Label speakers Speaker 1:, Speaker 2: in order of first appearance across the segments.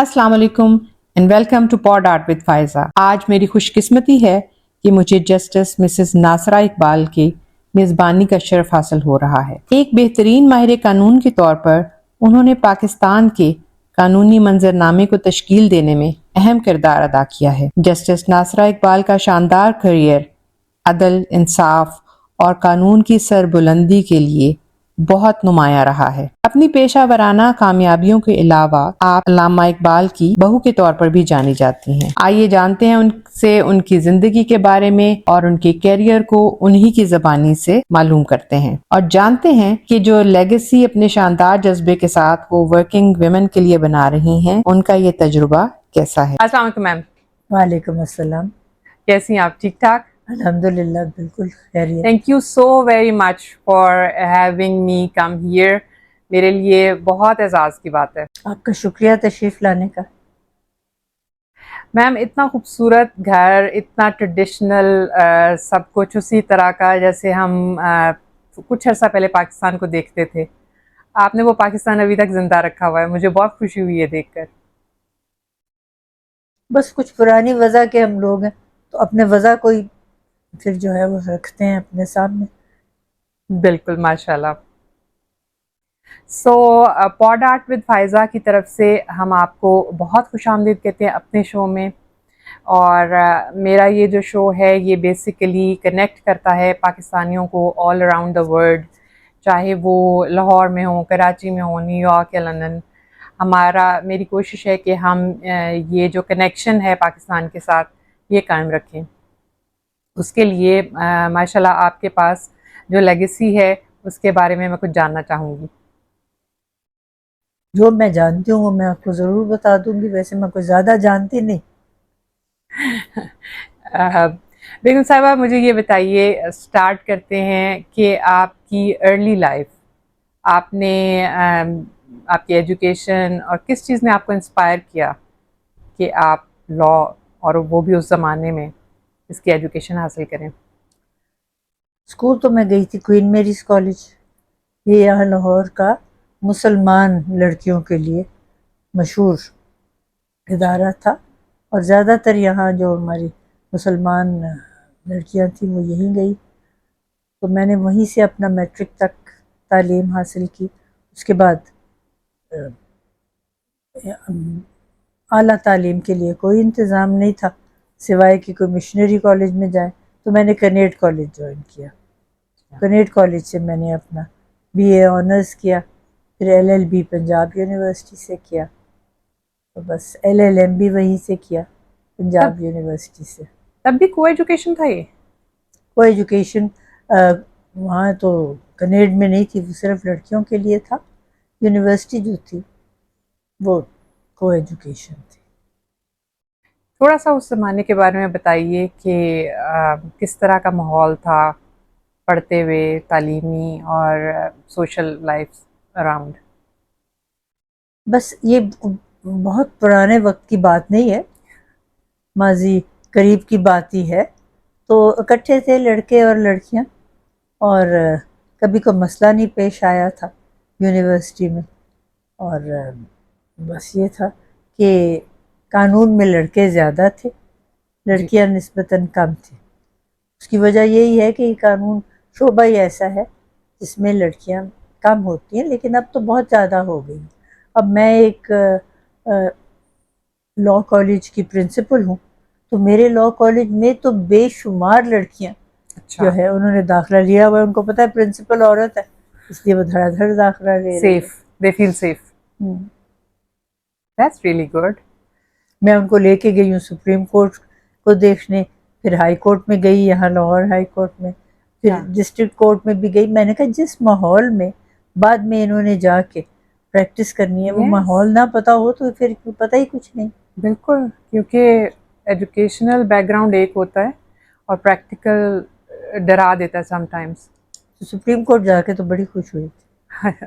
Speaker 1: السلام علیکم and welcome to pod art with Faiza. آج میری خوش قسمتی ہے کہ مجھے جسٹس مسز ناصرہ اقبال کی میزبانی کا شرف حاصل ہو رہا ہے۔ ایک بہترین ماہر قانون کے طور پر انہوں نے پاکستان کے قانونی منظرنامے کو تشکیل دینے میں اہم کردار ادا کیا ہے۔ جسٹس ناصرہ اقبال کا شاندار کیریئر عدل، انصاف اور قانون کی سربلندی کے لیے بہت نمایاں رہا ہے۔ اپنی پیشہ ورانہ کامیابیوں کے علاوہ آپ علامہ اقبال کی بہو کے طور پر بھی جانی جاتی ہیں۔ آئیے جانتے ہیں ان سے ان کی زندگی کے بارے میں اور ان کے کیریئر کو انہی کی زبانی سے معلوم کرتے ہیں، اور جانتے ہیں کہ جو لیگیسی اپنے شاندار جذبے کے ساتھ وہ ورکنگ ویمن کے لیے بنا رہی ہیں، ان کا یہ تجربہ کیسا ہے۔ السلام علیکم میم۔
Speaker 2: وعلیکم السلام۔
Speaker 1: کیسی ہیں آپ؟ ٹھیک ٹھاک؟
Speaker 2: الحمدللہ بالکل خیریت۔
Speaker 1: Thank you so very much for having me come here. میرے لیے بہت اعزاز کی بات ہے۔
Speaker 2: آپ کا شکریہ تشریف لانے کا۔
Speaker 1: میم اتنا خوبصورت گھر، اتنا ٹریڈیشنل، سب کچھ اسی طرح کا جیسے ہم کچھ عرصہ پہلے پاکستان کو دیکھتے تھے۔ آپ نے وہ پاکستان ابھی تک زندہ رکھا ہوا ہے، مجھے بہت خوشی ہوئی ہے دیکھ کر۔
Speaker 2: بس کچھ پرانی وضع کے ہم لوگ ہیں تو اپنے وضع کو ہی پھر جو ہے وہ رکھتے ہیں اپنے سامنے۔
Speaker 1: بالکل، ماشاء اللہ۔ سو پوڈ آرٹ ود فائزہ کی طرف سے ہم آپ کو بہت خوش آمدید کہتے ہیں اپنے شو میں، اور میرا یہ جو شو ہے یہ بیسیکلی کنیکٹ کرتا ہے پاکستانیوں کو آل اراؤنڈ دا ورلڈ، چاہے وہ لاہور میں ہوں، کراچی میں ہوں، نیو یارک یا لندن۔ میری کوشش ہے کہ ہم یہ جو کنیکشن ہے پاکستان کے ساتھ یہ قائم رکھیں۔ اس کے لیے ماشاءاللہ آپ کے پاس جو لیگیسی ہے اس کے بارے میں کچھ جاننا چاہوں گی۔
Speaker 2: جو میں جانتی ہوں وہ میں آپ کو ضرور بتا دوں گی، ویسے میں کوئی زیادہ جانتی نہیں۔
Speaker 1: بیگم صاحبہ مجھے یہ بتائیے، سٹارٹ کرتے ہیں کہ آپ کی ارلی لائف، آپ نے آپ کی ایجوکیشن اور کس چیز نے آپ کو انسپائر کیا کہ آپ لا، اور وہ بھی اس زمانے میں، اس کی ایجوکیشن حاصل کریں؟
Speaker 2: اسکول تو میں گئی تھی کوئین میریز کالج، یہ یہاں لاہور کا مسلمان لڑکیوں کے لیے مشہور ادارہ تھا، اور زیادہ تر یہاں جو ہماری مسلمان لڑکیاں تھیں وہ یہیں گئی، تو میں نے وہیں سے اپنا میٹرک تک تعلیم حاصل کی۔ اس کے بعد اعلیٰ تعلیم کے لیے کوئی انتظام نہیں تھا سوائے کہ کوئی مشنری کالج میں جائیں، تو میں نے کنیٹ کالج جوائن کیا۔ کنیٹ کالج سے میں نے اپنا بی اے آنرز کیا، پھر L L B Punjab university سے کیا، تو بس ایل ایل ایم بھی وہیں سے کیا پنجاب یونیورسٹی سے۔
Speaker 1: تب بھی کو ایجوکیشن تھا یہ؟
Speaker 2: کو ایجوکیشن وہاں تو کنیڈ میں نہیں تھی، وہ صرف لڑکیوں کے لیے تھا۔ یونیورسٹی جو تھی وہ کو ایجوکیشن تھی۔
Speaker 1: تھوڑا سا اس زمانے کے بارے میں بتائیے کہ کس طرح کا ماحول تھا پڑھتے ہوئے، تعلیمی اور سوشل لائف اراؤنڈ؟
Speaker 2: بس یہ بہت پرانے وقت کی بات نہیں ہے، ماضی قریب کی بات ہی ہے۔ تو اکٹھے تھے لڑکے اور لڑکیاں، اور کبھی کوئی مسئلہ نہیں پیش آیا تھا یونیورسٹی میں، اور بس یہ تھا کہ قانون میں لڑکے زیادہ تھے، لڑکیاں نسبتاً کم تھیں۔ اس کی وجہ یہی ہے کہ یہ قانون شعبہ ہی ایسا ہے جس میں لڑکیاں کم ہوتی ہیں، لیکن اب تو بہت زیادہ ہو گئی۔ اب میں ایک لاء کالج کی پرنسپل ہوں، تو میرے لاء کالج میں تو بے شمار لڑکیاں جو ہے انہوں نے داخلہ لیا ہوا ہے۔ ان کو پتہ ہے پرنسپل عورت ہے، اس لیے وہ دھڑا دھڑ داخلہ لے رہی ہے۔
Speaker 1: Safe, they feel safe. That's really good.
Speaker 2: میں ان کو لے کے گئی ہوں سپریم کورٹ کو دیکھنے، پھر ہائی کورٹ میں گئی، یہاں لاہور ہائی کورٹ میں، پھر ڈسٹرکٹ کورٹ میں بھی گئی۔ میں نے کہا جس ماحول میں بعد میں انہوں نے جا کے پریکٹس کرنی ہے، وہ ماحول نہ پتہ ہو تو پھر پتہ ہی کچھ نہیں۔
Speaker 1: بالکل، کیونکہ ایجوکیشنل بیک گراؤنڈ ایک ہوتا ہے اور پریکٹیکل ڈرا دیتا ہے سم ٹائمس۔
Speaker 2: سپریم کورٹ جا کے تو بڑی خوش ہوئی تھی۔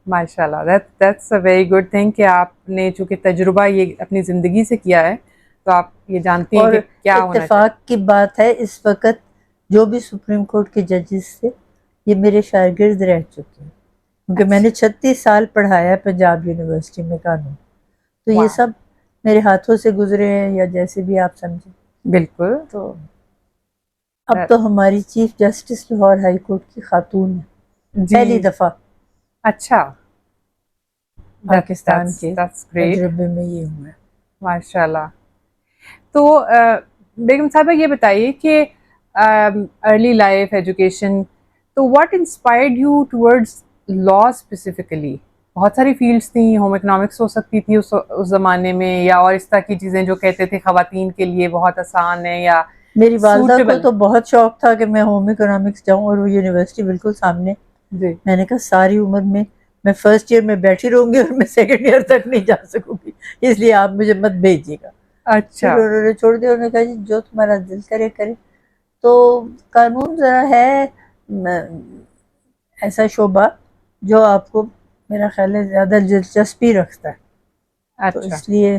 Speaker 1: ماشاء اللہ، that's a very good thing کہ آپ نے چونکہ تجربہ یہ اپنی زندگی سے کیا ہے تو آپ یہ جانتی ہیں کہ کیا ہونا چاہیے۔
Speaker 2: اتفاق کی بات ہے اس وقت جو بھی سپریم کورٹ کے ججز تھے یہ میرے شاگرد رہ چکے ہیں، کیونکہ میں نے 36 سال پڑھایا ہے پنجاب یونیورسٹی میں قانون، تو یہ سب میرے ہاتھوں سے گزرے ہیں یا جیسے بھی آپ سمجھیں.
Speaker 1: بالکل.
Speaker 2: تو اب تو ہماری chief justice Lahore high court کی خاتون ہے,
Speaker 1: جی.
Speaker 2: پہلی دفعہ
Speaker 1: اچھا.
Speaker 2: پاکستان کے
Speaker 1: that's great.
Speaker 2: تجربے میں یہ ہوا ہے.
Speaker 1: ماشاء اللہ. تو بیگم صاحبہ یہ بتائیے کہ ارلی لائف ایجوکیشن, تو what inspired you towards law specifically? بہت ساری فیلڈس تھیں, ہوم اکنامکس ہو سکتی تھی اس زمانے میں, یا اور اس طرح کی چیزیں جو کہتے تھے خواتین کے لیے بہت آسان ہے یا
Speaker 2: میری والدہ کو
Speaker 1: suitable.
Speaker 2: تو بہت شوق تھا کہ میں ہوم اکنامکس جاؤں, اور وہ یونیورسٹی بالکل سامنے.
Speaker 1: جی.
Speaker 2: میں نے کہا ساری عمر میں فرسٹ ایئر میں بیٹھی رہوں گی اور میں سیکنڈ ایئر تک نہیں جا سکوں گی, اس لیے آپ مجھے مت بھیجیے گا.
Speaker 1: اچھا.
Speaker 2: پھر انہوں نے چھوڑ دیا, انہوں نے کہا جی جو تمہارا دل کرے کرے. تو قانون ذرا ہے ایسا شعبہ جو آپ کو میرا خیال ہے زیادہ دلچسپی رکھتا ہے, تو
Speaker 1: اچھا.
Speaker 2: اس لیے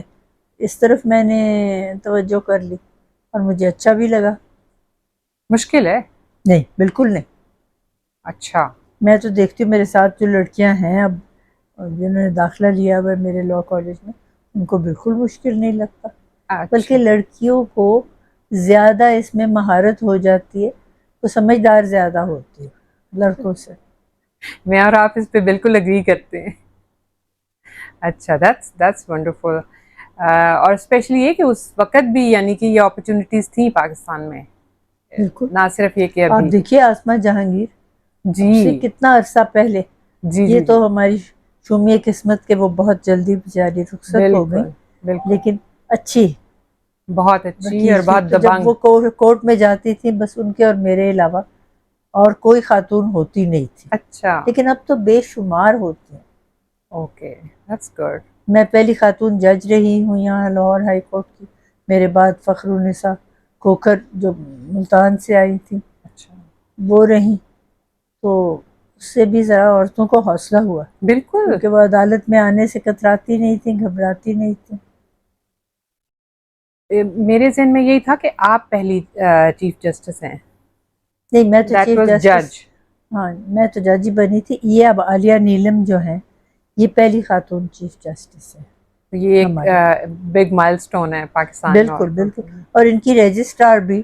Speaker 2: اس طرف میں نے توجہ کر لی اور مجھے اچھا بھی لگا.
Speaker 1: مشکل ہے؟
Speaker 2: نہیں بالکل نہیں.
Speaker 1: اچھا.
Speaker 2: میں تو دیکھتی ہوں میرے ساتھ جو لڑکیاں ہیں اب جنہوں نے داخلہ لیا ہوا ہے میرے لاء کالج میں, ان کو بالکل مشکل نہیں لگتا, بلکہ
Speaker 1: اچھا.
Speaker 2: لڑکیوں کو زیادہ اس میں مہارت ہو جاتی ہے, تو سمجھدار زیادہ ہوتی ہے لڑکوں سے.
Speaker 1: میں اور آپ اس پہ بالکل اگری کرتے ہیں. اچھا, that's wonderful. اور اسپیشلی یہ کہ اس وقت بھی یعنی کہ یہ اپرچونیٹیز تھیں پاکستان میں,
Speaker 2: بالکل.
Speaker 1: نہ صرف یہ کہ
Speaker 2: آپ
Speaker 1: ابھی.
Speaker 2: دیکھیے آسمہ جہانگیر, اب سے
Speaker 1: جی
Speaker 2: کتنا عرصہ پہلے,
Speaker 1: جی
Speaker 2: یہ
Speaker 1: جی جی.
Speaker 2: تو ہماری شومیہ قسمت کے وہ بہت جلدی بیچاری رخصت ہو گئی,
Speaker 1: بالکل بالکل.
Speaker 2: لیکن اچھی
Speaker 1: بہت اچھی
Speaker 2: وکیل
Speaker 1: اور
Speaker 2: تھی.
Speaker 1: بہت
Speaker 2: تو جب
Speaker 1: دبنگ.
Speaker 2: وہ کورٹ میں جاتی تھی بس ان کے اور میرے علاوہ اور کوئی خاتون ہوتی نہیں تھی,
Speaker 1: اچھا.
Speaker 2: لیکن اب تو بے شمار ہوتی ہیں.
Speaker 1: Okay, that's good.
Speaker 2: میں پہلی خاتون جج رہی ہوں یہاں لاہور ہائی کورٹ کی, میرے بعد فخر النساء کھوکھر جو ملتان سے آئی تھی
Speaker 1: اچھا.
Speaker 2: وہ رہیں. تو اس سے بھی ذرا عورتوں کو حوصلہ ہوا,
Speaker 1: بالکل.
Speaker 2: کیونکہ وہ عدالت میں آنے سے کتراتی نہیں تھیں, گھبراتی نہیں تھیں.
Speaker 1: میرے ذہن میں یہی تھا کہ آپ پہلی چیف جسٹس ہیں.
Speaker 2: نہیں میں تو
Speaker 1: دیٹ
Speaker 2: چیف
Speaker 1: واز
Speaker 2: جسٹس,
Speaker 1: جج.
Speaker 2: ہاں میں تو جج ہی بنی تھی. یہ اب عالیہ نیلم جو ہیں یہ پہلی خاتون چیف جسٹس ہے
Speaker 1: یہ ایک
Speaker 2: ہماری.
Speaker 1: بگ مائل سٹون ہے پاکستان میں.
Speaker 2: بالکل بالکل, اور ان کی رجسٹرار بھی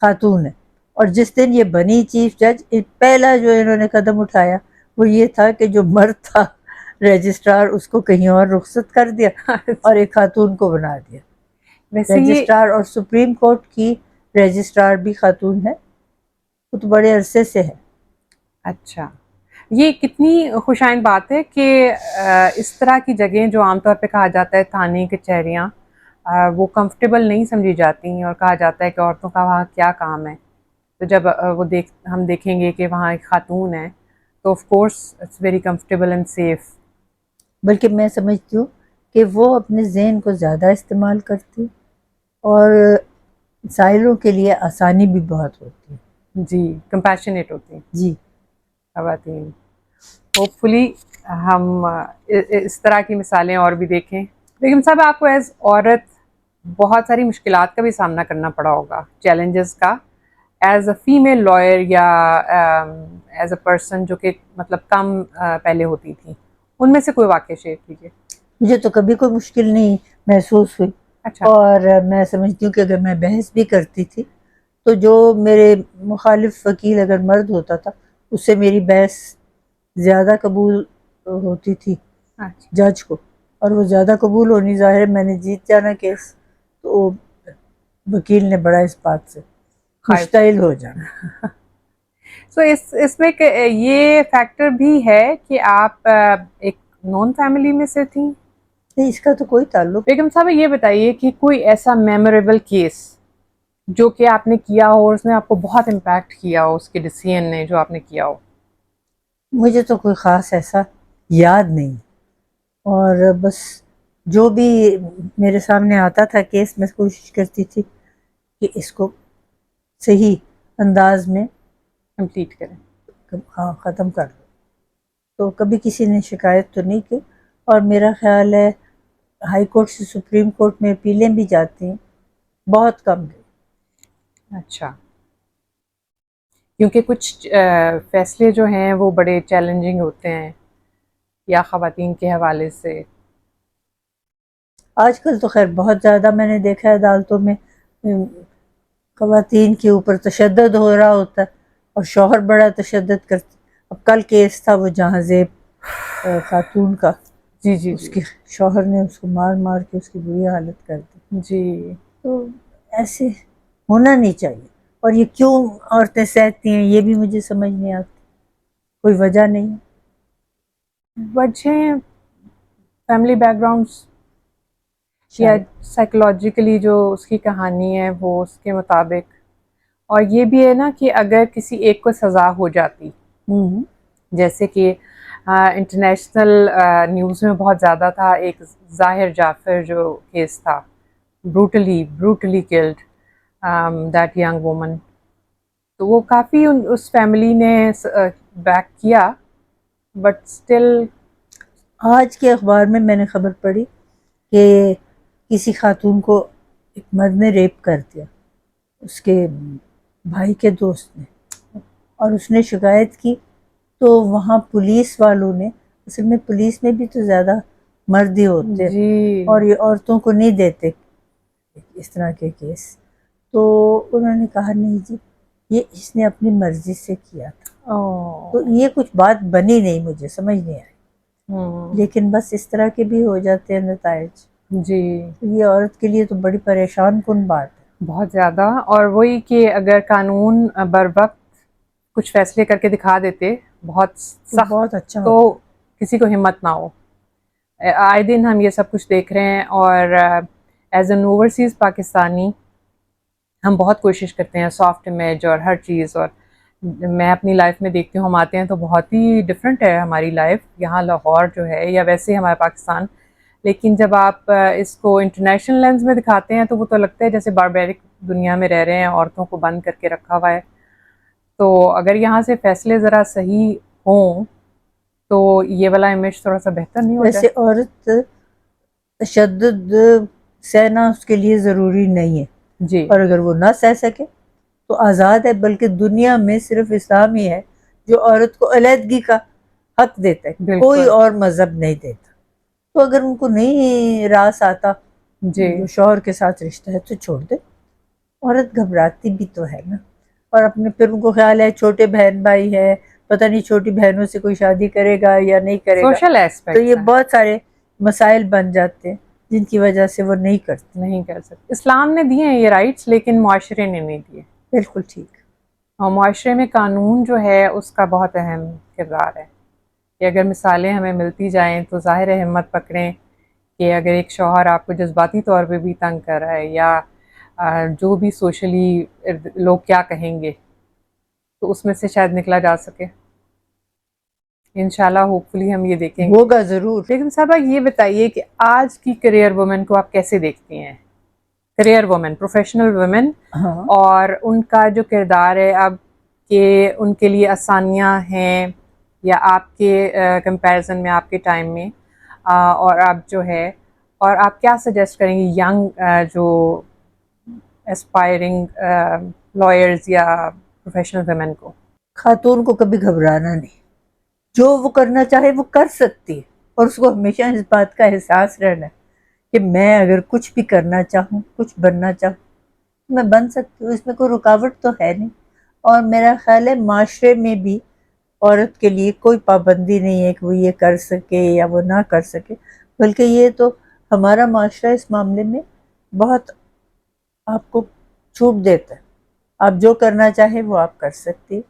Speaker 2: خاتون ہے. اور جس دن یہ بنی چیف جج, پہلا جو انہوں نے قدم اٹھایا وہ یہ تھا کہ جو مرد تھا رجسٹرار اس کو کہیں اور رخصت کر دیا اور ایک خاتون کو بنا دیا.
Speaker 1: ویسے یہ
Speaker 2: رجسٹرار اور سپریم کورٹ کی رجسٹرار بھی خاتون ہے, وہ تو بڑے عرصے سے ہے.
Speaker 1: اچھا, یہ کتنی خوشائند بات ہے کہ اس طرح کی جگہیں جو عام طور پہ کہا جاتا ہے تھانے کچہریاں, وہ کمفرٹیبل نہیں سمجھی جاتی ہیں اور کہا جاتا ہے کہ عورتوں کا وہاں کیا کام ہے. تو جب ہم دیکھیں گے کہ وہاں ایک خاتون ہے تو of course it's very comfortable and safe.
Speaker 2: بلکہ میں سمجھتی ہوں کہ وہ اپنے ذہن کو زیادہ استعمال کرتی اور سائلوں کے لیے آسانی بھی بہت ہوتی ہے.
Speaker 1: جی, کمپیشنیٹ ہوتی ہیں
Speaker 2: جی
Speaker 1: خواتین. ہوپ فلی ہم اس طرح کی مثالیں اور بھی دیکھیں. لیکن صاحب آپ کو ایز عورت بہت ساری مشکلات کا بھی سامنا کرنا پڑا ہوگا, چیلنجز کا, ایز اے فیمیل لائر یا ایز اے پرسن جو کہ مطلب کم پہلے ہوتی تھی, ان میں سے کوئی واقعہ شیئر کیجیے.
Speaker 2: مجھے تو کبھی کوئی مشکل نہیں محسوس ہوئی,
Speaker 1: اچھا.
Speaker 2: اور میں سمجھتی ہوں کہ اگر میں بحث بھی کرتی تھی تو جو میرے مخالف وکیل اگر مرد ہوتا تھا اس سے میری بحث زیادہ قبول ہوتی تھی
Speaker 1: اچھا.
Speaker 2: جج کو, اور وہ زیادہ قبول ہونی ظاہر ہے میں نے جیت جانا کیس, تو وکیل نے بڑا اس بات سے مشتعل ہو جانا.
Speaker 1: سو اس میں یہ فیکٹر بھی ہے کہ آپ ایک نون فیملی میں سے تھیں.
Speaker 2: نہیں اس کا تو کوئی تعلق.
Speaker 1: بیگم صاحب یہ بتائیے کہ کوئی ایسا میموریبل کیس جو کہ آپ نے کیا ہو اور اس نے آپ کو بہت امپیکٹ کیا ہو, اس کے ڈیسیژن نے جو آپ نے کیا ہو.
Speaker 2: مجھے تو کوئی خاص ایسا یاد نہیں, اور بس جو بھی میرے سامنے آتا تھا کیس میں کوشش کرتی تھی کہ اس کو صحیح انداز میں
Speaker 1: کمپلیٹ کریں.
Speaker 2: ہاں ختم کر لو. تو کبھی کسی نے شکایت تو نہیں کی, اور میرا خیال ہے ہائی کورٹ سے سپریم کورٹ میں اپیلیں بھی جاتی ہیں, بہت کم گئی.
Speaker 1: اچھا, کیونکہ کچھ فیصلے جو ہیں وہ بڑے چیلنجنگ ہوتے ہیں یا خواتین کے حوالے سے.
Speaker 2: آج کل تو خیر بہت زیادہ میں نے دیکھا ہے عدالتوں میں خواتین کے اوپر تشدد ہو رہا ہوتا ہے اور شوہر بڑا تشدد کرتے. اب کل کیس تھا وہ جہاں زیب خاتون کا،
Speaker 1: جی جی
Speaker 2: اس کے شوہر نے اس کو مار مار کے اس کی بری حالت کر دی.
Speaker 1: جی.
Speaker 2: تو ایسے ہونا نہیں چاہیے. اور یہ کیوں عورتیں سہتی ہیں یہ بھی مجھے سمجھ نہیں آتی، کوئی وجہ نہیں.
Speaker 1: وجہ فیملی بیک گراؤنڈس یا سائیکولوجیکلی جو اس کی کہانی ہے وہ اس کے مطابق. اور یہ بھی ہے نا کہ اگر کسی ایک کو سزا ہو جاتی، جیسے کہ انٹرنیشنل نیوز میں بہت زیادہ تھا ایک ظاہر جعفر جو کیس تھا، brutally killed that young woman. تو وہ کافی اس فیملی نے بیک کیا، بٹ اسٹل.
Speaker 2: آج کے اخبار میں نے خبر پڑھی کہ کسی خاتون کو ایک مرد نے ریپ کر دیا، اس کے بھائی کے دوست نے، اور اس نے شکایت کی تو وہاں پولیس والوں نے، اصل میں پولیس میں بھی تو زیادہ مرد ہی ہوتے
Speaker 1: جی.
Speaker 2: اور یہ عورتوں کو نہیں دیتے اس طرح کے کیس. تو انہوں نے کہا نہیں جی یہ اس نے اپنی مرضی سے کیا تھا. تو یہ کچھ بات بنی نہیں، مجھے سمجھ نہیں آئی. لیکن بس اس طرح کے بھی ہو جاتے ہیں نتائج.
Speaker 1: جی
Speaker 2: یہ عورت کے لیے تو بڑی پریشان کن بات ہے.
Speaker 1: بہت زیادہ. اور وہی کہ اگر قانون بر وقت کچھ فیصلے کر کے دکھا دیتے بہت سخت،
Speaker 2: بہت اچھا
Speaker 1: تو
Speaker 2: ہوتا.
Speaker 1: کسی کو ہمت نہ ہو. آئے دن ہم یہ سب کچھ دیکھ رہے ہیں، اور ایز این اوورسیز پاکستانی ہم بہت کوشش کرتے ہیں سافٹ امیج اور ہر چیز. اور میں اپنی لائف میں دیکھتی ہوں، ہم آتے ہیں تو بہت ہی ڈفرینٹ ہے ہماری لائف یہاں لاہور جو ہے، یا ویسے ہمارا پاکستان. لیکن جب آپ اس کو انٹرنیشنل لینز میں دکھاتے ہیں تو وہ تو لگتا ہے جیسے باربیرک دنیا میں رہ رہے ہیں، عورتوں کو بند کر کے رکھا ہوا ہے. تو اگر یہاں سے فیصلے ذرا صحیح ہوں تو یہ والا امیج تھوڑا سا بہتر نہیں ہو
Speaker 2: ویسے
Speaker 1: جائے؟
Speaker 2: عورت تشدد سہنا اس کے لیے ضروری نہیں ہے،
Speaker 1: جی
Speaker 2: اور اگر وہ نہ سہ سکے تو آزاد ہے. بلکہ دنیا میں صرف اسلام ہی ہے جو عورت کو علیحدگی کا حق دیتا ہے،
Speaker 1: بالکل.
Speaker 2: کوئی اور مذہب نہیں دیتا. تو اگر ان کو نہیں راس آتا
Speaker 1: جی
Speaker 2: جو شوہر کے ساتھ رشتہ ہے تو چھوڑ دے. عورت گھبراتی بھی تو ہے نا، اور اپنے پھر ان کو خیال ہے چھوٹے بہن بھائی ہے، پتہ نہیں چھوٹی بہنوں سے کوئی شادی کرے گا یا نہیں کرے گا.
Speaker 1: سوشل
Speaker 2: تو
Speaker 1: ایسپیکٹس
Speaker 2: یہ
Speaker 1: ہیں،
Speaker 2: بہت سارے مسائل بن جاتے ہیں جن کی وجہ سے وہ نہیں کرتے.
Speaker 1: نہیں کر سکتے. اسلام نے دیے ہیں یہ رائٹس، لیکن معاشرے نے نہیں دیے.
Speaker 2: بالکل ٹھیک.
Speaker 1: اور معاشرے میں قانون جو ہے اس کا بہت اہم کردار ہے کہ اگر مثالیں ہمیں ملتی جائیں تو ظاہر ہے ہمت پکڑیں کہ اگر ایک شوہر آپ کو جذباتی طور پہ بھی تنگ کر رہا ہے، یا جو بھی سوشلی لوگ کیا کہیں گے، تو اس میں سے شاید نکلا جا سکے. انشاءاللہ ہوپ فلی ہم یہ دیکھیں گے.
Speaker 2: ہوگا ضرور.
Speaker 1: لیکن صاحبہ یہ بتائیے کہ آج کی کریئر وومن کو آپ کیسے دیکھتی ہیں؟ کریئر وومن، پروفیشنل وومن،
Speaker 2: ہاں
Speaker 1: اور ان کا جو کردار ہے اب، کہ ان کے لیے آسانیاں ہیں یا آپ کے کمپیریزن میں آپ کے ٹائم میں، اور آپ جو ہے، اور آپ کیا سجیسٹ کریں گے ینگ جو اسپائرنگ لائرز یا پروفیشنل ویمن کو؟
Speaker 2: خاتون کو کبھی گھبرانا نہیں، جو وہ کرنا چاہے وہ کر سکتی ہے، اور اس کو ہمیشہ اس بات کا احساس رہنا ہے کہ میں اگر کچھ بھی کرنا چاہوں، کچھ بننا چاہوں، میں بن سکتی ہوں. اس میں کوئی رکاوٹ تو ہے نہیں. اور میرا خیال ہے معاشرے میں بھی عورت کے لیے کوئی پابندی نہیں ہے کہ وہ یہ کر سکے یا وہ نہ کر سکے، بلکہ یہ تو ہمارا معاشرہ اس معاملے میں بہت آپ کو چھوٹ دیتا ہے. آپ جو کرنا چاہیں وہ آپ کر سکتی.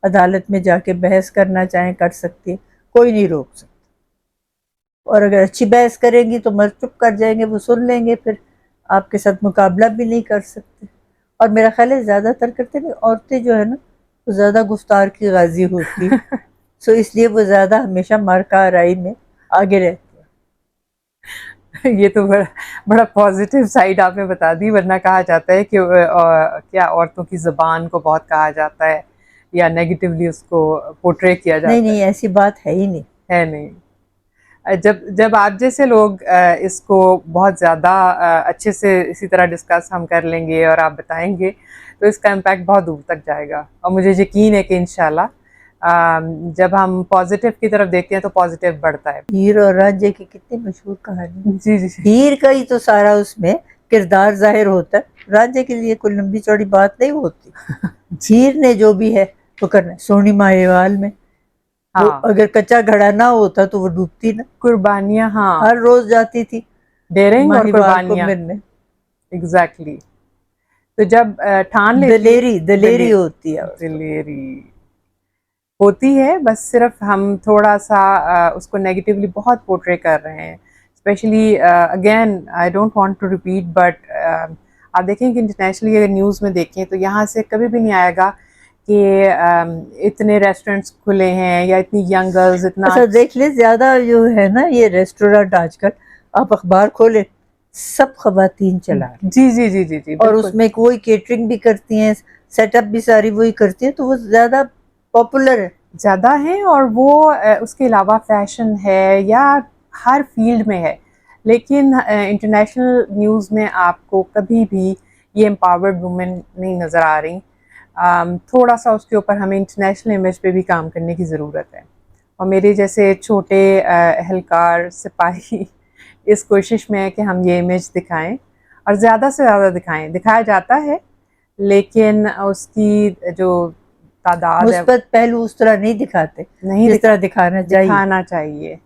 Speaker 2: عدالت میں جا کے بحث کرنا چاہیں کر سکتی، کوئی نہیں روک سکتا. اور اگر اچھی بحث کریں گی تو مرد چپ کر جائیں گے، وہ سن لیں گے، پھر آپ کے ساتھ مقابلہ بھی نہیں کر سکتے. اور میرا خیال ہے زیادہ تر کرتے ہیں عورتیں جو ہے نا وہ زیادہ گفتار کی غازی ہوتی، سو اس لیے وہ زیادہ ہمیشہ مارکا آرائی میں آگے رہتی.
Speaker 1: یہ تو بڑا پازیٹیو سائڈ آپ نے بتا دی، ورنہ کہا جاتا ہے کہ کیا عورتوں کی زبان کو بہت کہا جاتا ہے یا نیگیٹیولی اس کو پورٹرے کیا
Speaker 2: نہیں
Speaker 1: جاتا
Speaker 2: نہیں ایسی بات ہے ہی نہیں.
Speaker 1: ہے نہیں. جب آپ جیسے لوگ اس کو بہت زیادہ اچھے سے اسی طرح ڈسکس ہم کر لیں گے اور آپ بتائیں گے تو اس کا امپیکٹ بہت دور تک جائے گا، اور مجھے یقین ہے کہ انشاءاللہ جب ہم پازیٹیو کی طرف دیکھتے ہیں تو پازیٹیو بڑھتا ہے.
Speaker 2: ہیر اور رانجھے کی کتنی مشہور کہانی.
Speaker 1: جی جی جی.
Speaker 2: ہیر کا ہی تو سارا اس میں کردار ظاہر ہوتا ہے، رانجھے کے لیے کوئی لمبی چوڑی بات نہیں ہوتی. ہیر نے جو بھی ہے وہ کرنا ہے. سونی ماہیوال میں وہ
Speaker 1: ہاں
Speaker 2: اگر کچا گھڑا نہ ہوتا تو وہ ڈوبتی نا،
Speaker 1: قربانیاں. ہاں
Speaker 2: ہر روز جاتی تھی
Speaker 1: ڈیرنگ اور
Speaker 2: ماہیوال کو
Speaker 1: قربانیاں.
Speaker 2: ملنے.
Speaker 1: ایگزیکٹلی. تو جب ٹھان لیتی ہے
Speaker 2: دلیری ہوتی ہے اس کو.
Speaker 1: دلیری ہوتی ہے، بس صرف ہم تھوڑا سا اس کو نیگیٹیولی بہت پورٹری کر رہے ہیں. Especially again I don't want to repeat, but آپ دیکھیں کہ انٹرنیشنلی اگر نیوز میں دیکھیں تو یہاں سے کبھی بھی نہیں آئے گا کہ اتنے ریسٹورینٹس کھلے ہیں یا اتنی ینگ گرلز اتنا.
Speaker 2: اچھا دیکھ لیں، زیادہ جو ہے نا یہ ریسٹورینٹ آج کل آپ اخبار کھولے سب خواتین چلا رہی،
Speaker 1: جی جی جی جی جی
Speaker 2: اور
Speaker 1: بالکل.
Speaker 2: اس میں کوئی کیٹرنگ بھی کرتی ہیں، سیٹ اپ بھی ساری وہی کرتی ہیں، تو وہ زیادہ پاپولر ہے.
Speaker 1: زیادہ ہیں، اور وہ اس کے علاوہ فیشن ہے یا ہر فیلڈ میں ہے. لیکن انٹرنیشنل نیوز میں آپ کو کبھی بھی یہ امپاورڈ وومن نہیں نظر آ رہی. تھوڑا سا اس کے اوپر ہمیں انٹرنیشنل امیج پہ بھی کام کرنے کی ضرورت ہے. اور میرے جیسے چھوٹے اہلکار سپاہی اس کوشش میں ہے کہ ہم یہ امیج دکھائیں اور زیادہ سے زیادہ دکھائیں. دکھایا جاتا ہے لیکن اس کی جو تعداد ہے
Speaker 2: مثبت پہلو اس طرح نہیں دکھاتے
Speaker 1: نہیں
Speaker 2: جس طرح دکھانا چاہیے.
Speaker 1: دکھانا چاہیے.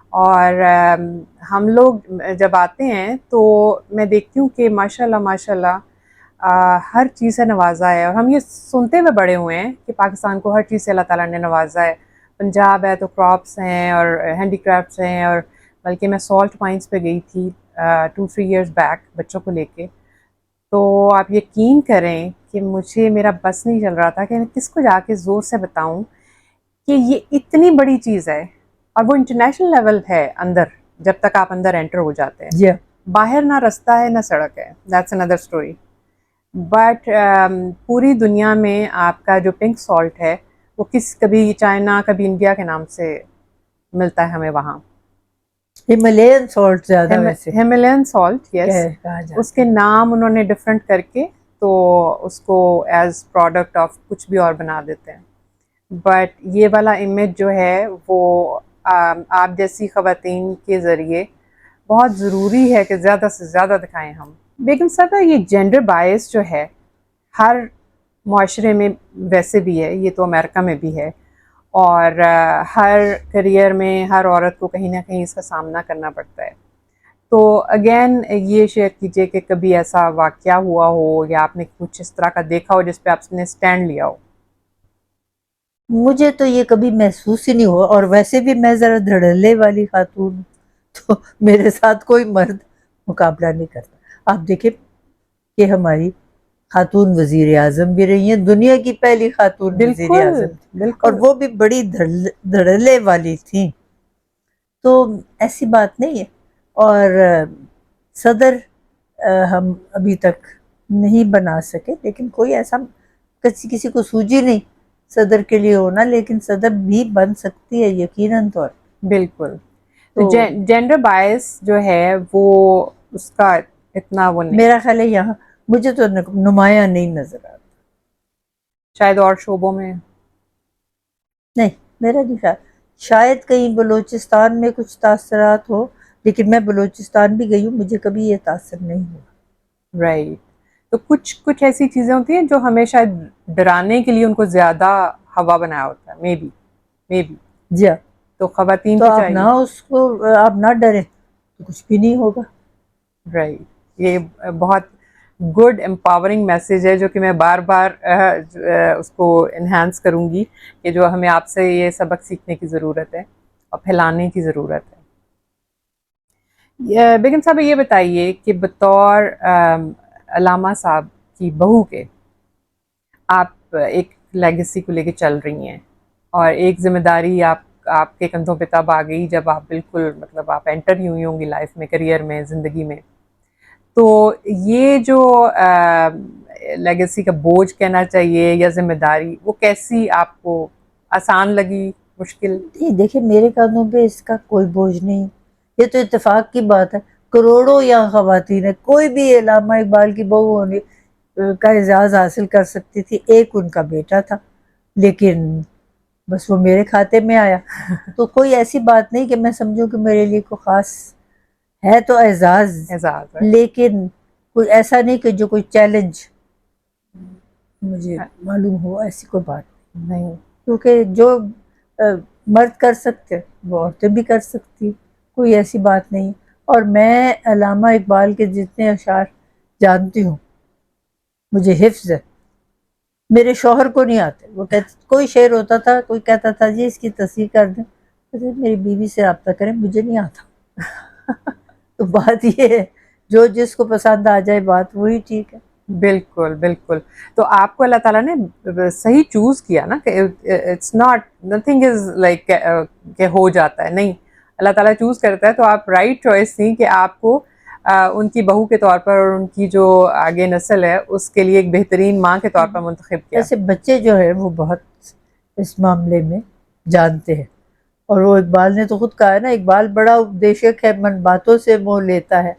Speaker 1: اور ہم لوگ جب آتے ہیں تو میں دیکھتی ہوں کہ ماشاء اللہ ہر چیز سے نوازا ہے. اور ہم یہ سنتے ہوئے بڑے ہوئے ہیں کہ پاکستان کو ہر چیز سے اللہ تعالیٰ نے نوازا ہے. پنجاب ہے تو کراپس ہیں اور ہینڈی کرافٹس ہیں، اور بلکہ میں سالٹ مائنس پہ گئی تھی 2-3 ایئرز بیک بچوں کو لے کے. تو آپ یقین کریں کہ مجھے میرا بس نہیں چل رہا تھا کہ میں کس کو جا کے زور سے بتاؤں کہ یہ اتنی بڑی چیز ہے. اور وہ انٹرنیشنل لیول ہے اندر، جب تک آپ اندر انٹر ہو جاتے ہیں.
Speaker 2: جی
Speaker 1: باہر نہ رستہ ہے نہ سڑک ہے، دیٹس اندر اسٹوری. بٹ پوری دنیا میں آپ کا جو پنک سالٹ ہے وہ کبھی چائنا کبھی انڈیا کے نام سے ملتا ہے ہمیں وہاں.
Speaker 2: ہمالین سالٹ زیادہ ویسے
Speaker 1: ہمالین سالٹ، یس.
Speaker 2: کہا
Speaker 1: اس
Speaker 2: جاتا
Speaker 1: کے
Speaker 2: ہے.
Speaker 1: نام انہوں نے ڈفرینٹ کر کے تو اس کو ایز پروڈکٹ آف کچھ بھی اور بنا دیتے ہیں. بٹ یہ والا امیج جو ہے وہ آپ جیسی خواتین کے ذریعے بہت ضروری ہے کہ زیادہ سے زیادہ دکھائیں ہم. بیگم صاحبہ یہ جینڈر بائس جو ہے ہر معاشرے میں ویسے بھی ہے، یہ تو امریکہ میں بھی ہے، اور ہر کریئر میں ہر عورت کو کہیں نہ کہیں اس کا سامنا کرنا پڑتا ہے. تو اگین یہ شیئر کیجئے کہ کبھی ایسا واقعہ ہوا ہو یا آپ نے کچھ اس طرح کا دیکھا ہو جس پہ آپ نے سٹینڈ لیا ہو.
Speaker 2: مجھے تو یہ کبھی محسوس ہی نہیں ہوا، اور ویسے بھی میں ذرا دھڑلے والی خاتون ہوں، تو میرے ساتھ کوئی مرد مقابلہ نہیں کرتا. آپ دیکھیں کہ ہماری خاتون وزیر اعظم بھی رہی ہیں، دنیا کی پہلی خاتون وزیر
Speaker 1: بالکل
Speaker 2: اعظم، اور
Speaker 1: بالکل.
Speaker 2: وہ بھی بڑی دھڑلے والی تھیں. تو ایسی بات نہیں ہے. اور صدر ہم ابھی تک نہیں بنا سکے، لیکن کوئی ایسا کسی کو سوجی نہیں صدر کے لیے ہونا، لیکن صدر بھی بن سکتی ہے یقیناً طور.
Speaker 1: بالکل. تو
Speaker 2: تو
Speaker 1: جینڈر بائس جو ہے وہ اس کا اتنا وہ نہیں.
Speaker 2: میرا خیال ہے یہاں مجھے تو نمایاں نہیں نظر آتا.
Speaker 1: شاید اور شعبوں میں.
Speaker 2: نہیں، میرا نہیں خیال. شاید کہیں بلوچستان میں کچھ تاثرات ہو، لیکن میں بلوچستان بھی گئی ہوں، مجھے کبھی یہ تاثر نہیں ہوا.
Speaker 1: رائٹ. تو کچھ ایسی چیزیں ہوتی ہیں جو ہمیں شاید ڈرانے کے لیے ان کو زیادہ ہوا بنایا ہوتا ہے. May be.
Speaker 2: جی ہاں.
Speaker 1: تو خواتین
Speaker 2: تو
Speaker 1: کو
Speaker 2: آپ
Speaker 1: چاہیے.
Speaker 2: آپ نہ ڈریں تو کچھ بھی نہیں ہوگا.
Speaker 1: رائٹ. یہ بہت گڈ امپاورنگ میسیج ہے جو کہ میں بار بار اس کو انہینس کروں گی کہ جو ہمیں آپ سے یہ سبق سیکھنے کی ضرورت ہے اور پھیلانے کی ضرورت ہے. بیگم صاحب یہ بتائیے کہ بطور علامہ صاحب کی بہو کے آپ ایک لیگیسی کو لے کے چل رہی ہیں، اور ایک ذمہ داری آپ کے کندھوں پہ تب آ گئی جب آپ بالکل مطلب آپ انٹر ہی ہوئی ہوں گی لائف میں، کریئر میں، زندگی میں. تو یہ جو لیگیسی کا بوجھ کہنا چاہیے یا ذمہ داری، وہ کیسی آپ کو آسان لگی، مشکل؟
Speaker 2: نہیں دیکھیں، میرے کندھوں پہ اس کا کوئی بوجھ نہیں. یہ تو اتفاق کی بات ہے. کروڑوں یہاں خواتین ہیں، کوئی بھی علامہ اقبال کی بہو ہونے کا اعزاز حاصل کر سکتی تھی. ایک ان کا بیٹا تھا، لیکن بس وہ میرے کھاتے میں آیا. تو کوئی ایسی بات نہیں کہ میں سمجھوں کہ میرے لیے کوئی خاص ہے، تو اعزاز،
Speaker 1: اعزاز ہے.
Speaker 2: لیکن کوئی ایسا نہیں کہ جو کوئی چیلنج مجھے معلوم ہو، ایسی کوئی بات
Speaker 1: نہیں.
Speaker 2: کیونکہ جو مرد کر سکتے وہ عورتیں بھی کر سکتی، کوئی ایسی بات نہیں. اور میں علامہ اقبال کے جتنے اشعار جانتی ہوں مجھے حفظ ہے، میرے شوہر کو نہیں آتے. وہ کہتے کوئی شعر ہوتا تھا، کوئی کہتا تھا جی اس کی تصحیح کر دیں، کہتے میری بیوی سے رابطہ کریں، مجھے نہیں آتا. تو بات یہ ہے جو جس کو پسند آ جائے بات وہی ٹھیک ہے.
Speaker 1: بالکل بالکل. تو آپ کو اللہ تعالیٰ نے صحیح چوز کیا نا، کہ it's not nothing is like کہ ہو جاتا ہے، نہیں، اللہ تعالیٰ چوز کرتا ہے. تو آپ رائٹ چوائس تھی کہ آپ کو ان کی بہو کے طور پر اور ان کی جو آگے نسل ہے اس کے لیے ایک بہترین ماں کے طور پر منتخب کیا.
Speaker 2: ایسے بچے جو ہے وہ بہت اس معاملے میں جانتے ہیں. اور وہ اقبال نے تو خود کہا ہے نا، اقبال بڑا اپدیشک ہے، من باتوں سے موہ لیتا ہے.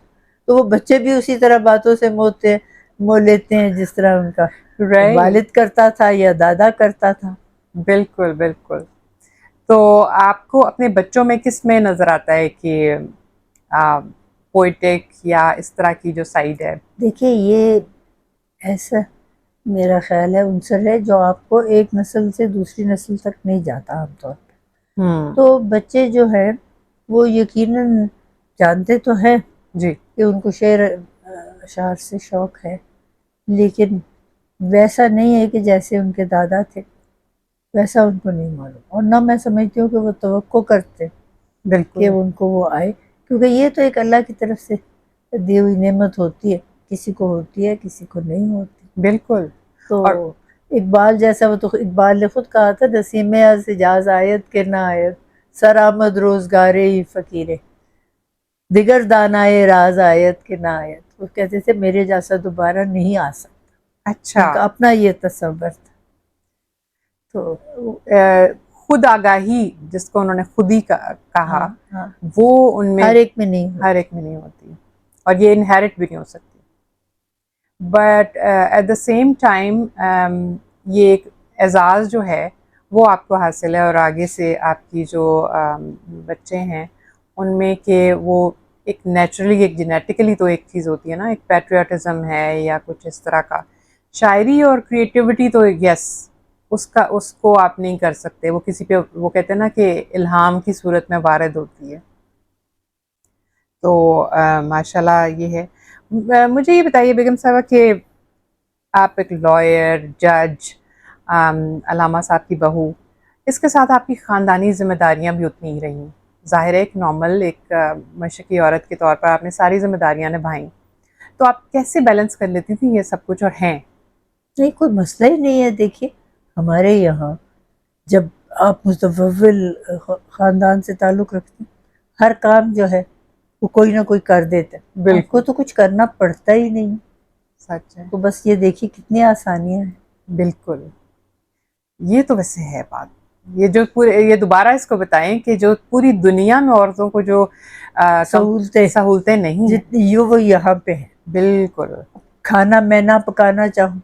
Speaker 2: تو وہ بچے بھی اسی طرح باتوں سے موہ لیتے ہیں جس طرح ان کا
Speaker 1: Right.
Speaker 2: والد کرتا تھا یا دادا کرتا تھا.
Speaker 1: بالکل بالکل. تو آپ کو اپنے بچوں میں کس میں نظر آتا ہے کہ پوئٹک یا اس طرح کی جو سائڈ ہے؟
Speaker 2: دیکھیے یہ ایسا میرا خیال ہے عنصر ہے جو آپ کو ایک نسل سے دوسری نسل تک نہیں جاتا عام طور پہ. تو بچے جو ہیں وہ یقیناً جانتے تو ہیں
Speaker 1: جی
Speaker 2: کہ ان کو شعر اشعار سے شوق ہے، لیکن ویسا نہیں ہے کہ جیسے ان کے دادا تھے ویسا ان کو نہیں معلوم. اور نہ میں سمجھتی ہوں کہ وہ توقع کرتے کہ
Speaker 1: بالکل
Speaker 2: ان کو وہ آئے، کیونکہ یہ تو ایک اللہ کی طرف سے دی ہوئی نعمت ہوتی ہے، کسی کو ہوتی ہے کسی کو نہیں ہوتی.
Speaker 1: بالکل.
Speaker 2: تو
Speaker 1: اور
Speaker 2: اقبال جیسا، وہ تو اقبال نے خود کہا تھا نسیم از حجاز آیت کے نہ آیت، سر آمد روزگارے ہی فقیرے، دیگر دانائے راز آیت کے نہ آیت. وہ کہتے تھے میرے جیسا دوبارہ نہیں آ سکتا.
Speaker 1: اچھا،
Speaker 2: ان کا اپنا یہ تصور تھا. تو
Speaker 1: خود آگاہی جس کو انہوں نے خودی کہا،
Speaker 2: ہاں
Speaker 1: وہ ان میں
Speaker 2: ہر ایک میں نہیں ہوتی.
Speaker 1: ہر ایک میں نہیں ہوتی، اور یہ انہیرٹ بھی نہیں ہو سکتی. But at the same time یہ ایک اعزاز جو ہے وہ آپ کو حاصل ہے، اور آگے سے آپ کی جو بچے ہیں ان میں کہ وہ ایک نیچرلی، ایک جینیٹیکلی تو ایک چیز ہوتی ہے نا، ایک پیٹریاٹزم ہے یا کچھ اس طرح کا. شاعری اور کریٹیوٹی تو یس اس کو آپ نہیں کر سکتے، وہ کسی پہ، وہ کہتے ہیں نا کہ الہام کی صورت میں وارد ہوتی ہے. تو ماشاءاللہ یہ ہے. مجھے یہ بتائیے بیگم صاحبہ کہ آپ ایک لائر، جج، علامہ صاحب کی بہو، اس کے ساتھ آپ کی خاندانی ذمہ داریاں بھی اتنی ہی رہیں. ظاہر ہے ایک نارمل، ایک مشرقی عورت کے طور پر آپ نے ساری ذمہ داریاں نبھائیں، تو آپ کیسے بیلنس کر لیتی تھیں یہ سب کچھ؟ اور ہیں
Speaker 2: نہیں کوئی مسئلہ ہی نہیں ہے. دیکھیے ہمارے یہاں جب آپ متفضل خاندان سے تعلق رکھتے ہیں، ہر کام جو ہے وہ کوئی نہ کوئی کر دیتے ہیں.
Speaker 1: بالکل.
Speaker 2: آپ کو تو کچھ کرنا پڑتا ہی نہیں.
Speaker 1: سچ ہے.
Speaker 2: تو بس یہ دیکھیے کتنی آسانیاں ہیں.
Speaker 1: بالکل. یہ تو ویسے ہے بات. یہ جو یہ دوبارہ اس کو بتائیں کہ جو پوری دنیا میں عورتوں کو جو سہولتیں نہیں ہیں
Speaker 2: جتنی وہ یہاں پہ ہیں.
Speaker 1: بالکل.
Speaker 2: کھانا میں نہ پکانا چاہوں،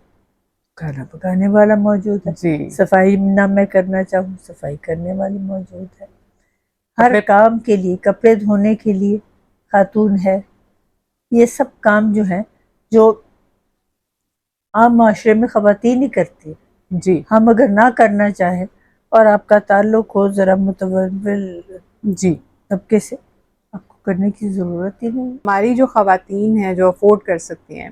Speaker 2: کھانا پکانے والا موجود ہے.
Speaker 1: جی.
Speaker 2: صفائی نہ میں کرنا چاہوں، صفائی کرنے والی موجود ہے. ہر کام کے لیے، کپڑے دھونے کے لیے خاتون ہے. یہ سب کام جو ہیں جو عام معاشرے میں خواتین ہی کرتی ہیں.
Speaker 1: جی.
Speaker 2: ہم اگر نہ کرنا چاہیں اور آپ کا تعلق ہو ذرا متوول
Speaker 1: جی
Speaker 2: طبقے سے، آپ کو کرنے کی ضرورت ہی نہیں.
Speaker 1: ہماری جو خواتین ہیں جو افورڈ کر سکتی ہیں،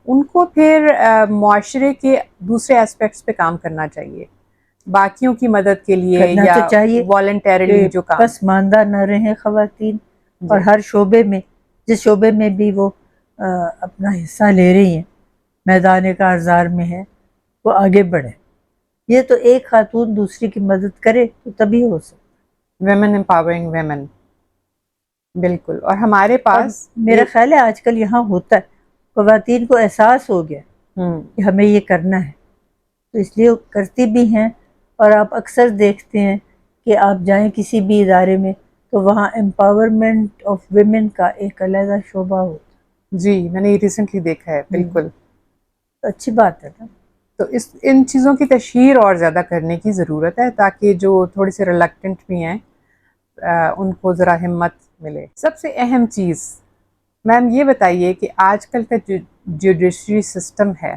Speaker 1: ان کو پھر معاشرے کے دوسرے اسپیکٹس پہ کام کرنا چاہیے، باقیوں کی مدد کے لیے
Speaker 2: کرنا
Speaker 1: یا
Speaker 2: تو چاہیے
Speaker 1: والنٹیرلی جو کام.
Speaker 2: پسماندہ نہ رہیں خواتین، اور
Speaker 1: جی.
Speaker 2: ہر شعبے میں، جس شعبے میں بھی وہ اپنا حصہ لے رہی ہیں، میدان کارزار میں ہے، وہ آگے بڑھے. یہ تو ایک خاتون دوسری کی مدد کرے تو تبھی ہو سکتا.
Speaker 1: Women empowering women. بالکل. اور ہمارے
Speaker 2: اور
Speaker 1: پاس
Speaker 2: میرا خیال ہے آج کل یہاں ہوتا ہے، خواتین کو احساس ہو گیا کہ ہمیں یہ کرنا ہے، تو اس لیے کرتی بھی ہیں. اور آپ اکثر دیکھتے ہیں کہ آپ جائیں کسی بھی ادارے میں تو وہاں امپاورمنٹ آف ویمن کا ایک علیحدہ شعبہ ہوتا ہے.
Speaker 1: جی میں نے یہ ریسنٹلی دیکھا ہے. بالکل.
Speaker 2: اچھی بات ہے نا.
Speaker 1: تو ان چیزوں کی تشہیر اور زیادہ کرنے کی ضرورت ہے تاکہ جو تھوڑے سے ریلکٹنٹ بھی ہیں ان کو ذرا ہمت ملے. سب سے اہم چیز میم یہ بتائیے کہ آج کل کا جو جوڈیشری سسٹم ہے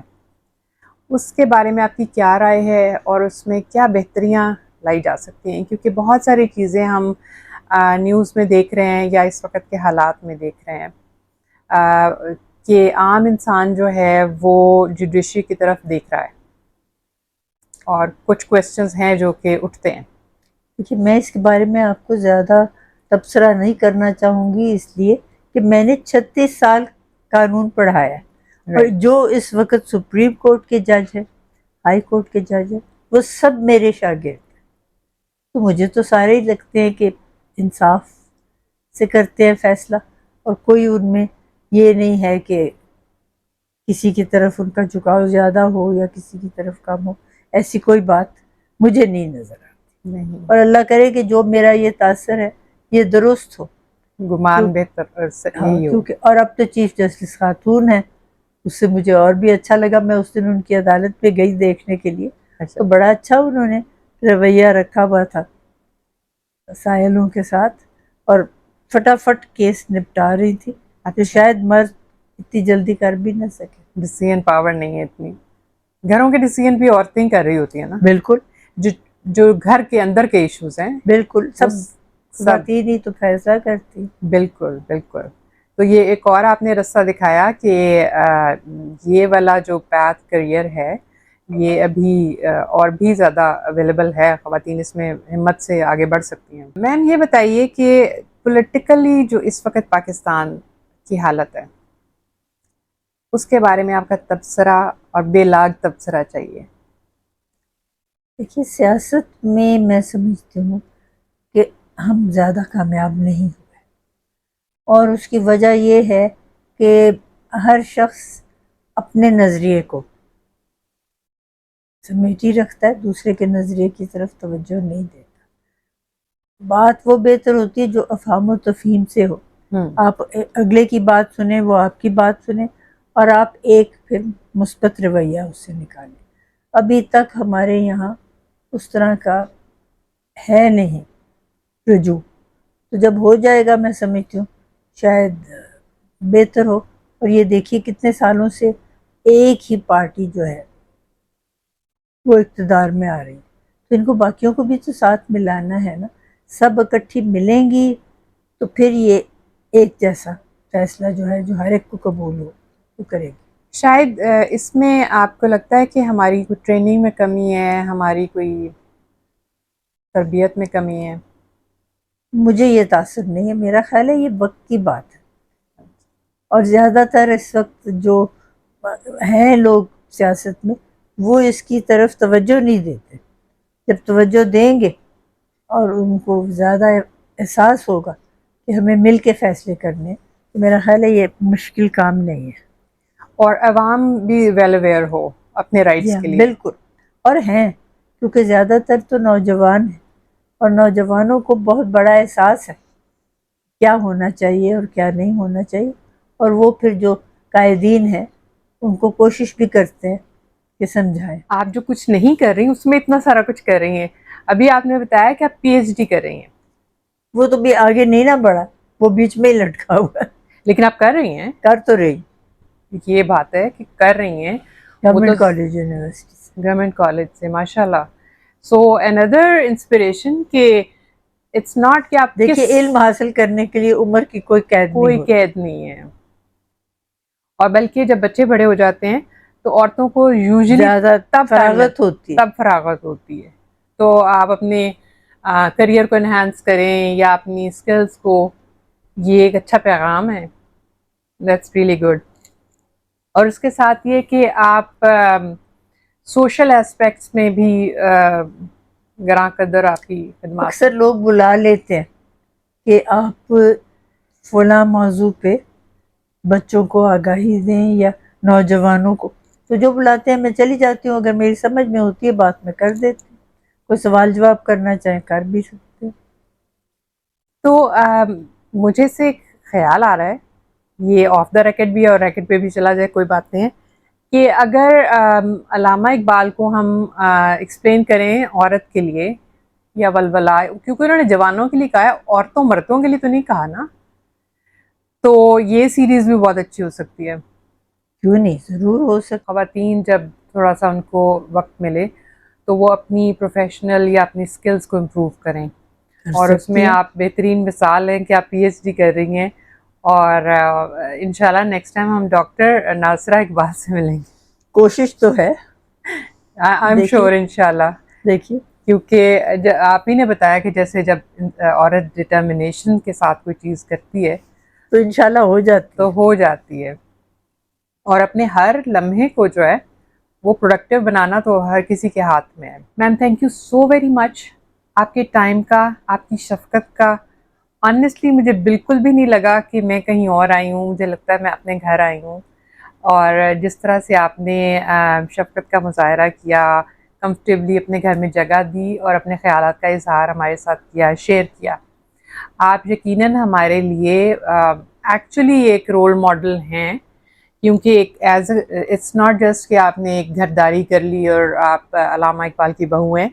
Speaker 1: اس کے بارے میں آپ کی کیا رائے ہے اور اس میں کیا بہتریاں لائی جا سکتی ہیں؟ کیونکہ بہت ساری چیزیں ہم نیوز میں دیکھ رہے ہیں یا اس وقت کے حالات میں دیکھ رہے ہیں کہ عام انسان جو ہے وہ جوڈیشری کی طرف دیکھ رہا ہے اور کچھ کویسچنز ہیں جو کہ اٹھتے ہیں.
Speaker 2: دیکھیے میں اس کے بارے میں آپ کو زیادہ تبصرہ نہیں کرنا چاہوں گی، اس لیے کہ میں نے 36 سال قانون پڑھایا ہے، اور جو اس وقت سپریم کورٹ کے جج ہے، ہائی کورٹ کے جج ہے، وہ سب میرے شاگرد ہیں. تو مجھے تو سارے ہی لگتے ہیں کہ انصاف سے کرتے ہیں فیصلہ، اور کوئی ان میں یہ نہیں ہے کہ کسی کی طرف ان کا جھکاؤ زیادہ ہو یا کسی کی طرف کم ہو. ایسی کوئی بات مجھے نہیں نظر آتی،
Speaker 1: نہیں،
Speaker 2: اور اللہ کرے کہ جو میرا یہ تاثر ہے یہ درست ہو.
Speaker 1: گمان بہتر
Speaker 2: ہاں،
Speaker 1: یہی ہو.
Speaker 2: کیونکہ اور اب تو چیف جسٹس خاتون ہیں، اس سے مجھے اور بھی اچھا لگا. میں اس دن ان کی عدالت پہ گئی دیکھنے کے لیے،
Speaker 1: اچھا،
Speaker 2: تو بڑا اچھا انہوں نے رویہ رکھا ہوا تھا سائلوں کے ساتھ، اور فٹافٹ کیس نپٹا رہی تھی، جو شاید مرد اتنی جلدی کر بھی نہ سکے.
Speaker 1: ڈیسیژن پاور نہیں ہے اتنی. گھروں کے ڈیسیژن بھی عورتیں کر رہی ہوتی ہیں نا،
Speaker 2: بالکل
Speaker 1: جو گھر کے اندر کے ایشوز ہیں
Speaker 2: بالکل،
Speaker 1: وہ
Speaker 2: سب
Speaker 1: سب.
Speaker 2: خواتین ہی تو فیصلہ کرتی.
Speaker 1: بالکل بالکل. تو یہ ایک اور آپ نے رستہ دکھایا کہ یہ والا جو پیتھ کریئر ہے یہ ابھی اور بھی زیادہ اویلیبل ہے، خواتین اس میں ہمت سے آگے بڑھ سکتی ہیں. میم یہ بتائیے کہ پولیٹیکلی جو اس وقت پاکستان کی حالت ہے اس کے بارے میں آپ کا تبصرہ اور بے لاگ تبصرہ چاہیے.
Speaker 2: دیکھیے سیاست میں میں سمجھتی ہوں کہ ہم زیادہ کامیاب نہیں ہوئے، اور اس کی وجہ یہ ہے کہ ہر شخص اپنے نظریے کو سمیٹی رکھتا ہے، دوسرے کے نظریے کی طرف توجہ نہیں دیتا. بات وہ بہتر ہوتی ہے جو افہام و تفہیم سے ہو. آپ اگلے کی بات سنیں، وہ آپ کی بات سنیں، اور آپ ایک پھر مثبت رویہ اس سے نکالیں. ابھی تک ہمارے یہاں اس طرح کا ہے نہیں رجوع. تو جب ہو جائے گا میں سمجھتی ہوں شاید بہتر ہو. اور یہ دیکھیے کتنے سالوں سے ایک ہی پارٹی جو ہے وہ اقتدار میں آ رہی ہے، تو ان کو باقیوں کو بھی تو ساتھ ملانا ہے نا. سب اکٹھی ملیں گی تو پھر یہ ایک جیسا فیصلہ جو ہے جو ہر ایک کو قبول ہو وہ کرے گی.
Speaker 1: شاید اس میں آپ کو لگتا ہے کہ ہماری کوئی ٹریننگ میں کمی ہے، ہماری کوئی تربیت میں کمی ہے؟
Speaker 2: مجھے یہ تاثر نہیں ہے، میرا خیال ہے یہ وقت کی بات ہے. اور زیادہ تر اس وقت جو ہیں لوگ سیاست میں وہ اس کی طرف توجہ نہیں دیتے. جب توجہ دیں گے اور ان کو زیادہ احساس ہوگا کہ ہمیں مل کے فیصلے کرنے، تو میرا خیال ہے یہ مشکل کام نہیں ہے.
Speaker 1: اور عوام بھی ویل اویئر ہو اپنے
Speaker 2: جی
Speaker 1: رائٹس
Speaker 2: ہاں
Speaker 1: کے لیے.
Speaker 2: بالکل، اور ہیں کیونکہ زیادہ تر تو نوجوان ہیں، اور نوجوانوں کو بہت بڑا احساس ہے کیا ہونا چاہیے اور کیا نہیں ہونا چاہیے. اور وہ پھر جو قائدین ہیں ان کو کوشش بھی کرتے ہیں کہ سمجھائیں.
Speaker 1: آپ جو کچھ نہیں کر رہی اس میں اتنا سارا کچھ کر رہی ہیں. ابھی آپ نے بتایا کہ آپ پی ایچ ڈی کر رہی ہیں.
Speaker 2: وہ تو بھی آگے نہیں نہ بڑھا، وہ بیچ میں ہی لٹکا ہوا ہے.
Speaker 1: لیکن آپ کر رہی ہیں.
Speaker 2: کر تو رہی،
Speaker 1: یہ بات ہے کہ کر رہی ہیں. وہ تو
Speaker 2: گورنمنٹ کالج یونیورسٹی سے.
Speaker 1: گورنمنٹ کالج سے، ماشاء اللہ. سو اندر انسپریشن کہ اٹس ناٹ کہ آپ
Speaker 2: دیکھیے علم حاصل کرنے کے لیے عمر کی کوئی قید نہیں
Speaker 1: کوئی
Speaker 2: ہوتی.
Speaker 1: قید نہیں ہے. اور بلکہ جب بچے بڑے ہو جاتے ہیں تو عورتوں کو یوزلی
Speaker 2: زیادہ
Speaker 1: تب
Speaker 2: فراغت ہوتی ہے.
Speaker 1: تب فراغت ہوتی ہے. تو آپ اپنے کریئر کو انہانس کریں یا اپنی اسکلز کو، یہ ایک اچھا پیغام ہے. That's really good. اور اس کے ساتھ یہ کہ آپ سوشل ایسپیکٹس میں بھی گراں قدر آپ کی خدمات.
Speaker 2: اکثر لوگ بلا لیتے ہیں کہ آپ فلاں موضوع پہ بچوں کو آگاہی دیں یا نوجوانوں کو، تو جو بلاتے ہیں میں چلی جاتی ہوں. اگر میری سمجھ میں ہوتی ہے بات میں کر دیتی ہوں، کوئی سوال جواب کرنا چاہیں کر بھی سکتے ہیں.
Speaker 1: تو مجھے سے ایک خیال آ رہا ہے، یہ آف دا ریکٹ بھی اور ریکٹ پہ بھی چلا جائے کوئی بات نہیں ہے، کہ اگر علامہ اقبال کو ہم ایکسپلین کریں عورت کے لیے یا ولولہ، کیونکہ انہوں نے جوانوں کے لیے کہا ہے، عورتوں مردوں کے لیے تو نہیں کہا نا، تو یہ سیریز بھی بہت اچھی ہو سکتی ہے.
Speaker 2: کیوں نہیں، ضرور ہو سکتا.
Speaker 1: خواتین جب تھوڑا سا ان کو وقت ملے تو وہ اپنی پروفیشنل یا اپنی سکلز کو امپروو کریں، اور اس میں آپ بہترین مثال ہیں کہ آپ پی ایچ ڈی کر رہی ہیں، اور انشاءاللہ نیکسٹ ٹائم ہم ڈاکٹر ناصرہ اقبال سے ملیں گے.
Speaker 2: کوشش تو ہے.
Speaker 1: آئی ایم شیور انشاءاللہ،
Speaker 2: دیکھیے
Speaker 1: کیونکہ آپ ہی نے بتایا کہ جیسے جب عورت ڈٹرمنیشن کے ساتھ کوئی چیز کرتی ہے
Speaker 2: تو انشاءاللہ ہو جاتی
Speaker 1: تو ہو جاتی ہے، اور اپنے ہر لمحے کو جو ہے وہ پروڈکٹیو بنانا تو ہر کسی کے ہاتھ میں ہے. Ma'am thank you so very مچ، آپ کے ٹائم کا، آپ کی شفقت کا. آنیسٹلی مجھے بالکل بھی نہیں لگا کہ میں کہیں اور آئی ہوں، مجھے لگتا ہے میں اپنے گھر آئی ہوں. اور جس طرح سے آپ نے شفقت کا مظاہرہ کیا، کمفرٹیبلی اپنے گھر میں جگہ دی اور اپنے خیالات کا اظہار ہمارے ساتھ کیا، شیئر کیا، آپ یقیناً ہمارے لیے ایکچولی ایک رول ماڈل ہیں. کیونکہ ایک ایز اٹس ناٹ جسٹ کہ آپ نے ایک گھرداری کر لی اور آپ علامہ اقبال کی بہو ہیں.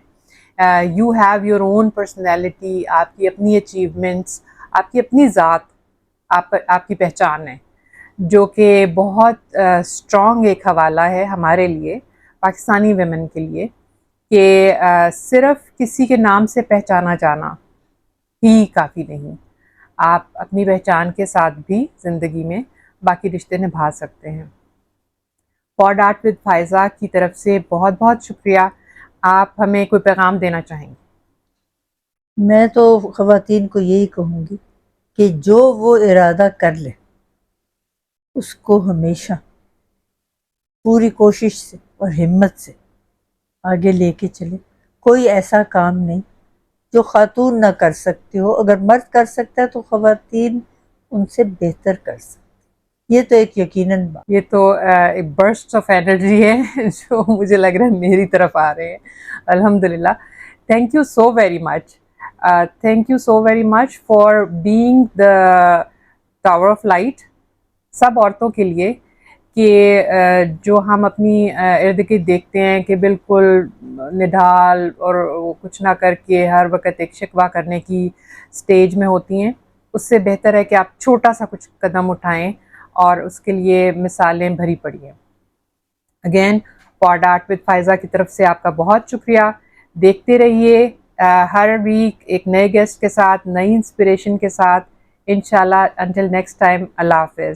Speaker 1: You have your own personality, آپ کی اپنی اچیومنٹس، آپ کی اپنی ذات، آپ کی پہچان ہے، جو کہ بہت اسٹرانگ ایک حوالہ ہے ہمارے لیے، پاکستانی ویمن کے لیے، کہ صرف کسی کے نام سے پہچانا جانا ہی کافی نہیں. آپ اپنی پہچان کے ساتھ بھی زندگی میں باقی رشتے نبھا سکتے ہیں. پوڈ آرٹ ود فائزہ کی طرف سے بہت بہت شکریہ. آپ ہمیں کوئی پیغام دینا چاہیں گے؟
Speaker 2: میں تو خواتین کو یہی کہوں گی کہ جو وہ ارادہ کر لے اس کو ہمیشہ پوری کوشش سے اور ہمت سے آگے لے کے چلے. کوئی ایسا کام نہیں جو خاتون نہ کر سکتی ہو، اگر مرد کر سکتا ہے تو خواتین ان سے بہتر کر سکتی. یہ تو ایک یقیناً بات.
Speaker 1: یہ تو ایک برسٹ آف انرجی ہے جو مجھے لگ رہا ہے میری طرف آ رہے ہیں. الحمدللہ. Thank you so very much. Thank you so very much for being the tower of light سب عورتوں کے لیے، کہ جو ہم اپنی ارد گرد دیکھتے ہیں کہ بالکل نڈھال اور کچھ نہ کر کے ہر وقت ایک شکوہ کرنے کی سٹیج میں ہوتی ہیں. اس سے بہتر ہے کہ آپ چھوٹا سا کچھ قدم اٹھائیں، اور اس کے لیے مثالیں بھری پڑی ہیں. Again pod art with Faiza کی طرف سے آپ کا بہت شکریہ. دیکھتے رہیے ہر ویک ایک نئے گیسٹ کے ساتھ، نئی انسپریشن کے ساتھ. انشاءاللہ انٹل نیکسٹ ٹائم، اللہ حافظ.